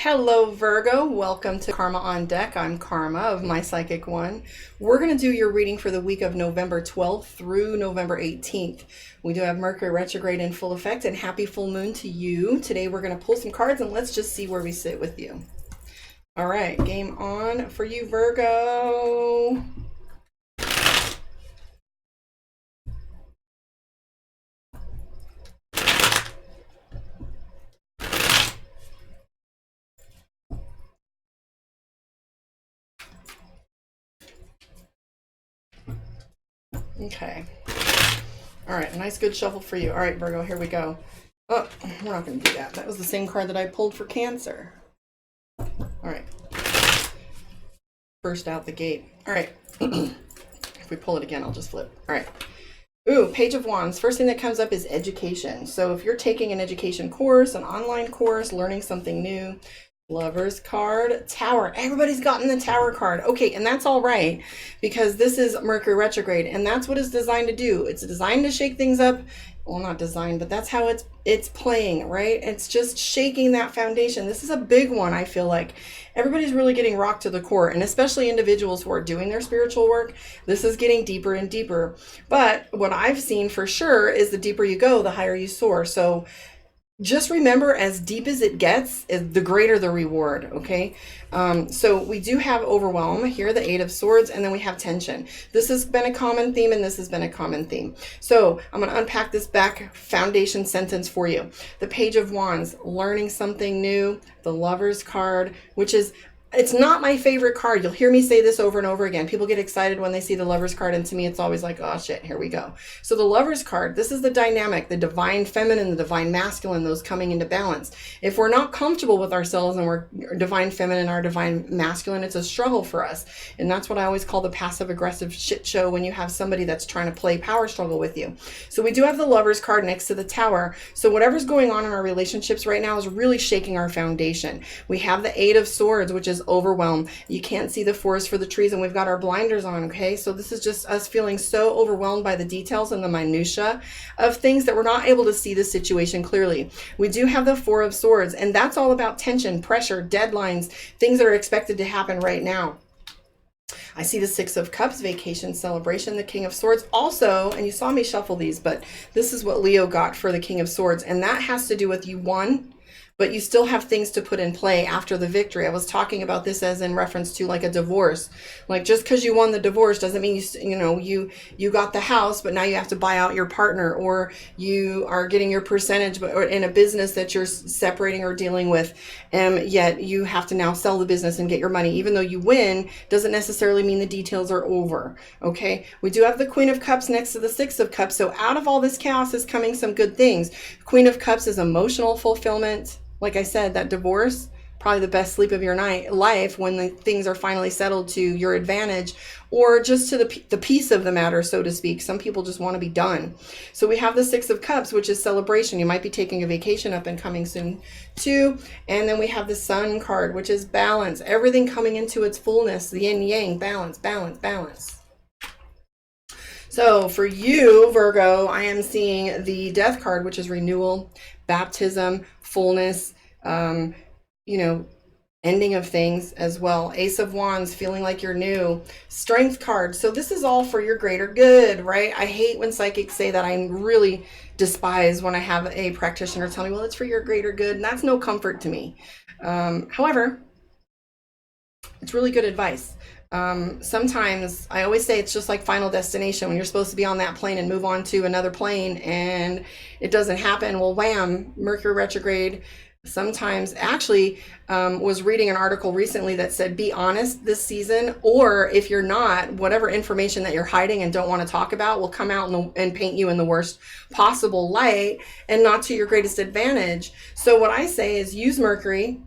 Hello, Virgo. Welcome to Karma on Deck. I'm Karma of My Psychic One. We're going to do your reading for the week of November 12th through November 18th. We do have Mercury retrograde in full effect, and happy full moon to you. Today we're going to pull some cards and let's just see where we sit with you. All right, game on for you, Virgo. Okay. All right, a nice good shuffle for you. All right, Virgo, here we go. Oh, we're not going to do that. That was the same card that I pulled for Cancer. All right. First out the gate. All right. If we pull it again, I'll just flip. All right. Ooh, Page of Wands. First thing that comes up is education. So if you're taking an education course, an online course, learning something new, Lover's card, Tower. Everybody's gotten the Tower card. Okay, and that's all right because this is Mercury retrograde and that's what it's designed to do. It's designed to shake things up. Well, not designed, but that's how it's playing, right? It's just shaking that foundation. This is a big one, I feel like. Everybody's really getting rocked to the core, and especially individuals who are doing their spiritual work. This is getting deeper and deeper. But what I've seen for sure is the deeper you go, the higher you soar. So just remember, as deep as it gets, the greater the reward, okay? So we do have overwhelm here, the Eight of Swords, and then we have tension. This has been a common theme, and this has been a common theme. So I'm going to unpack this back foundation sentence for you. The Page of Wands, learning something new. The Lover's card, which is... it's not my favorite card. You'll hear me say this over and over again. People get excited when they see the Lover's card, and to me it's always like, oh shit, here we go. So the Lover's card, this is the dynamic, the divine feminine, the divine masculine, those coming into balance. If we're not comfortable with ourselves and we're divine feminine or divine masculine, it's a struggle for us. And that's what I always call the passive aggressive shit show when you have somebody that's trying to play power struggle with you. So we do have the Lover's card next to the Tower. So whatever's going on in our relationships right now is really shaking our foundation. We have the Eight of Swords, which is overwhelmed. You can't see the forest for the trees, and we've got our blinders on, okay? So this is just us feeling so overwhelmed by the details and the minutia of things that we're not able to see the situation clearly. We do have the Four of Swords, and that's all about tension, pressure, deadlines, things that are expected to happen right now. I see the Six of Cups, vacation, celebration, the King of Swords. Also, and you saw me shuffle these, but this is what Leo got for the King of Swords, and that has to do with you won, but you still have things to put in play after the victory. I was talking about this as in reference to like a divorce. Like just because you won the divorce doesn't mean you got the house, but now you have to buy out your partner, or you are getting your percentage or in a business that you're separating or dealing with, and yet you have to now sell the business and get your money. Even though you win, doesn't necessarily mean the details are over, okay? We do have the Queen of Cups next to the Six of Cups. So out of all this chaos is coming some good things. Queen of Cups is emotional fulfillment. Like I said, that divorce, probably the best sleep of your life when the things are finally settled to your advantage, or just to the piece of the matter, so to speak. Some people just want to be done. So we have the Six of Cups, which is celebration. You might be taking a vacation up and coming soon too. And then we have the Sun card, which is balance. Everything coming into its fullness, the yin yang, balance, balance, balance. So for you, Virgo, I am seeing the Death card, which is renewal, baptism, fullness, ending of things as well. Ace of Wands, feeling like you're new. Strength card. So this is all for your greater good, right? I hate when psychics say that. I really despise when I have a practitioner tell me, well, it's for your greater good. And that's no comfort to me. However, it's really good advice. Sometimes I always say it's just like Final Destination when you're supposed to be on that plane and move on to another plane and it doesn't happen. Well, wham, Mercury retrograde. Sometimes actually was reading an article recently that said be honest this season, or if you're not, whatever information that you're hiding and don't want to talk about will come out and paint you in the worst possible light and not to your greatest advantage. So what I say is use Mercury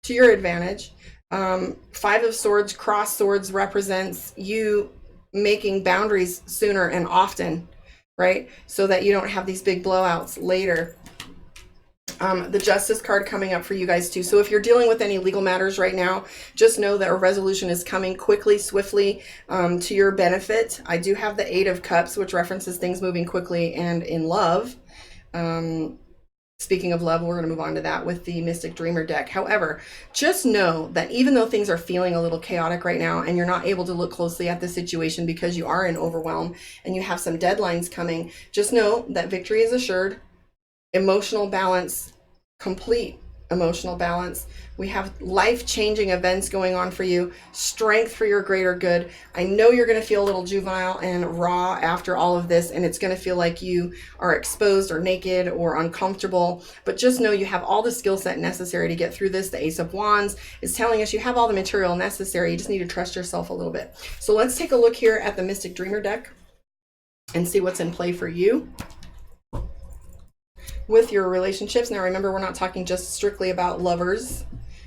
to your advantage. Five of Swords, cross swords, represents you making boundaries sooner and often, right? So that you don't have these big blowouts later. The Justice card coming up for you guys too. So if you're dealing with any legal matters right now, just know that a resolution is coming quickly, swiftly, to your benefit. I do have the Eight of Cups, which references things moving quickly and in love. Speaking of love, we're going to move on to that with the Mystic Dreamer deck. However, just know that even though things are feeling a little chaotic right now and you're not able to look closely at the situation because you are in overwhelm and you have some deadlines coming, just know that victory is assured. Emotional balance, complete emotional balance. We have life-changing events going on for you, strength for your greater good. I know you're going to feel a little juvenile and raw after all of this, and it's going to feel like you are exposed or naked or uncomfortable, but just know you have all the skill set necessary to get through this. The Ace of Wands is telling us you have all the material necessary. You just need to trust yourself a little bit. So let's take a look here at the Mystic Dreamer deck and see what's in play for you with your relationships. Now remember, we're not talking just strictly about lovers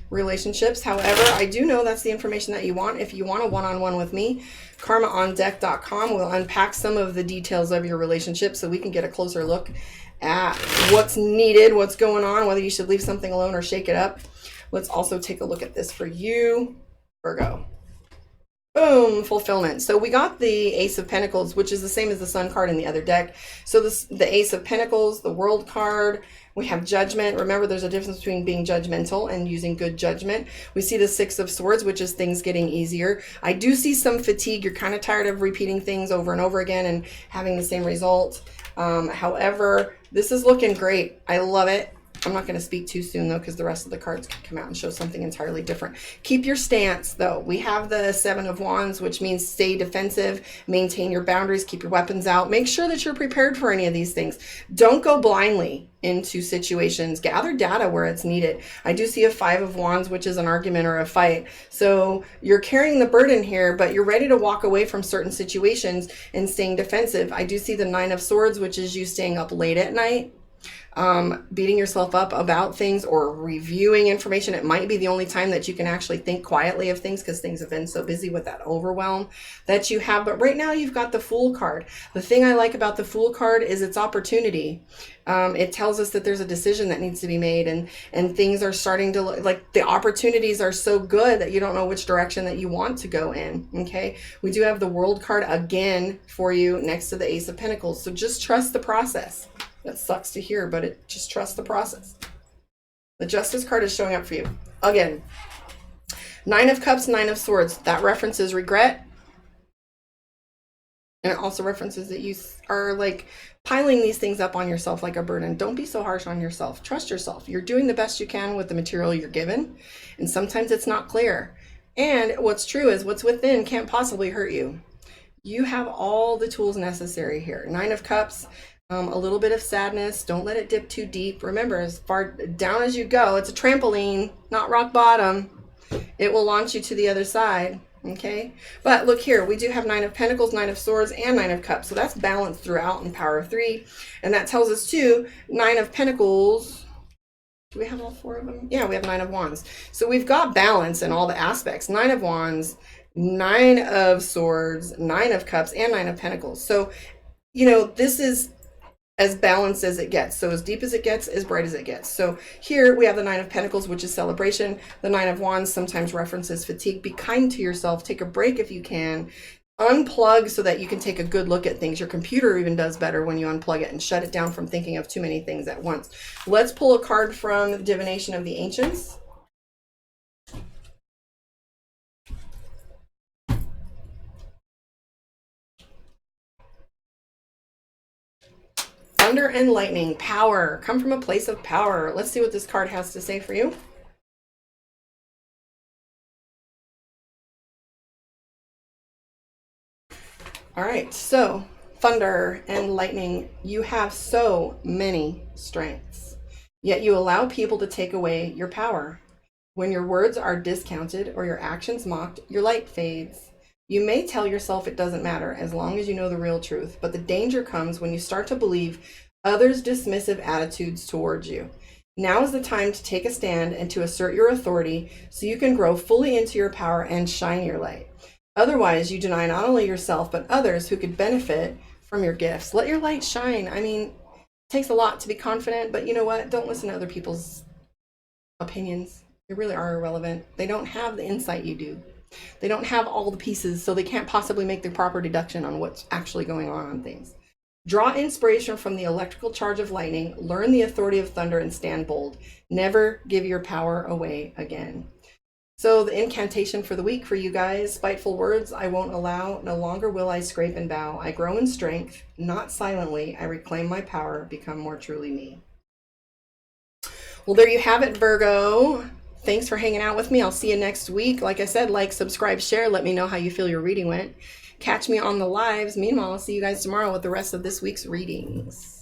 relationships. However, I do know that's the information that you want. If you want a one-on-one with me, karmaondeck.com will unpack some of the details of your relationship so we can get a closer look at what's needed, what's going on, whether you should leave something alone or shake it up. Let's also take a look at this for you, Virgo. Boom, fulfillment. So we got the Ace of Pentacles, which is the same as the Sun card in the other deck. So the Ace of Pentacles, the World card, we have Judgment. Remember, there's a difference between being judgmental and using good judgment. We see the Six of Swords, which is things getting easier. I do see some fatigue. You're kind of tired of repeating things over and over again and having the same result. However, this is looking great. I love it. I'm not going to speak too soon, though, because the rest of the cards can come out and show something entirely different. Keep your stance, though. We have the Seven of Wands, which means stay defensive, maintain your boundaries, keep your weapons out. Make sure that you're prepared for any of these things. Don't go blindly into situations. Gather data where it's needed. I do see a Five of Wands, which is an argument or a fight. So you're carrying the burden here, but you're ready to walk away from certain situations and staying defensive. I do see the Nine of Swords, which is you staying up late at night, beating yourself up about things or reviewing information. It might be the only time that you can actually think quietly of things because things have been so busy with that overwhelm that you have. But right now you've got the Fool card. The thing I like about the Fool card is its opportunity. It tells us that there's a decision that needs to be made, and things are starting to look like the opportunities are so good that you don't know which direction that you want to go in. Okay, we do have the World card again for you next to the Ace of Pentacles. So just trust the process. That sucks to hear, but just trust the process. The Justice card is showing up for you. Again, Nine of Cups, Nine of Swords. That references regret. And it also references that you are like piling these things up on yourself like a burden. Don't be so harsh on yourself. Trust yourself. You're doing the best you can with the material you're given. And sometimes it's not clear. And what's true is what's within can't possibly hurt you. You have all the tools necessary here. Nine of Cups. A little bit of sadness. Don't let it dip too deep. Remember, as far down as you go, it's a trampoline, not rock bottom. It will launch you to the other side. Okay. But look here, we do have Nine of Pentacles, Nine of Swords, and Nine of Cups. So that's balanced throughout in Power of Three. And that tells us too, Nine of Pentacles. Do we have all four of them? Yeah, we have Nine of Wands. So we've got balance in all the aspects. Nine of Wands, Nine of Swords, Nine of Cups, and Nine of Pentacles. So, you know, this is as balanced as it gets. So as deep as it gets, as bright as it gets. So here we have the Nine of Pentacles, which is celebration. The Nine of Wands sometimes references fatigue. Be kind to yourself. Take a break if you can. Unplug so that you can take a good look at things. Your computer even does better when you unplug it and shut it down from thinking of too many things at once. Let's pull a card from the Divination of the Ancients. Thunder and lightning, power, come from a place of power. Let's see what this card has to say for you. All right, so thunder and lightning, you have so many strengths, yet you allow people to take away your power. When your words are discounted or your actions mocked, your light fades. You may tell yourself it doesn't matter as long as you know the real truth, but the danger comes when you start to believe others' dismissive attitudes towards you. Now is the time to take a stand and to assert your authority so you can grow fully into your power and shine your light. Otherwise, you deny not only yourself, but others who could benefit from your gifts. Let your light shine. I mean, it takes a lot to be confident, but you know what? Don't listen to other people's opinions. They really are irrelevant. They don't have the insight you do. They don't have all the pieces, so they can't possibly make the proper deduction on what's actually going on things. Draw inspiration from the electrical charge of lightning. Learn the authority of thunder and stand bold. Never give your power away again. So the incantation for the week for you guys: spiteful words I won't allow. No longer will I scrape and bow. I grow in strength, not silently. I reclaim my power, become more truly me. Well, there you have it, Virgo. Thanks for hanging out with me. I'll see you next week. Like I said, like, subscribe, share. Let me know how you feel your reading went. Catch me on the lives. Meanwhile, I'll see you guys tomorrow with the rest of this week's readings.